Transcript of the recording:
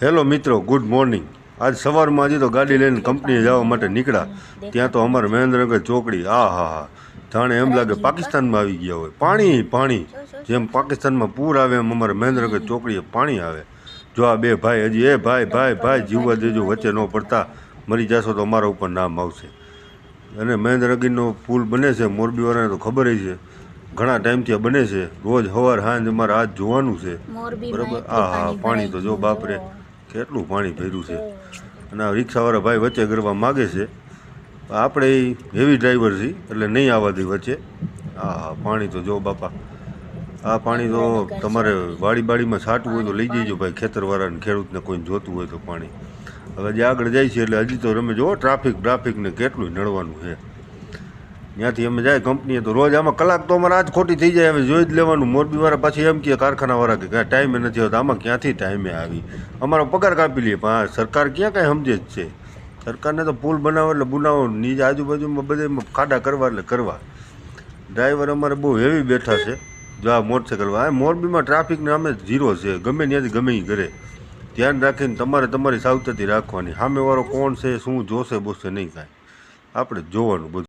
Hello મિત્રો, good morning. આજ સવારમાં હજી તો ગાડી લઈને કંપનીએ જવા માટે નીકળ્યા। ત્યાં તો અમારે મહેન્દ્રનગર ચોકડી હા જાણે એમ લાગે પાકિસ્તાનમાં આવી ગયા હોય। પાણી પાણી, જેમ પાકિસ્તાનમાં પૂર આવે એમ અમારે મહેન્દ્રનગર ચોકડીએ પાણી આવે। જો આ બે ભાઈ હજી ભાઈ ભાઈ ભાઈ જીવવા દેજો, વચ્ચે ન પડતા, મરી જશો તો અમારા ઉપર નામ આવશે। અને મહેન્દ્રનગરનો પુલ બને છે, મોરબીવાળાને તો ખબર જ છે, ઘણા ટાઈમથી આ બને છે। રોજ સવાર સાંજ અમારે આજ જોવાનું છે, બરાબર। પાણી તો જો બાપરે કેટલું પાણી ભર્યું છે। અને આ રિક્ષાવાળા ભાઈ વચ્ચે કરવા માગે છે, આપણે હેવી ડ્રાઈવર છીએ એટલે નહીં આવવા દઈ વચ્ચે। પાણી તો જો બાપા, આ પાણી તો તમારે વાડીમાં છાંટવું હોય તો લઈ જઈજો ભાઈ, ખેતરવાળાને ખેડૂતને કોઈને જોતું હોય તો પાણી। હવે જે આગળ જાય છે એટલે હજી તો તમે જો ટ્રાફિક ને કેટલું નડવાનું છે। ત્યાંથી અમે જાય કંપનીએ તો રોજ આમાં કલાક તો અમારે આજ ખોટી થઈ જાય, હવે જોઈ જ લેવાનું। મોરબીવાળા પાછી એમ કહે, કારખાનાવાળા કે કાંઈ ટાઈમે નથી હોતા, આમાં ક્યાંથી ટાઈમે આવી, અમારો પગાર કાપી લઈએ। પણ સરકાર ક્યાં કાંઈ સમજે જ છે। સરકારને તો પુલ બનાવો એટલે બનાવો, નીચે આજુબાજુમાં બધે ખાડા કરવા એટલે કરવા। ડ્રાઈવર અમારે બહુ હેવી બેઠા છે, જો આ મોટરસાઇકલ આ મોરબીમાં ટ્રાફિકને અમે ઝીરો છે, ગમે ત્યાંથી ગમે એ કરે। ધ્યાન રાખીને તમારે તમારી સાવચેતી રાખવાની। સામેવાળો કોણ છે, શું જોશે બોશે નહીં, કાંઈ આપણે જોવાનું બધું।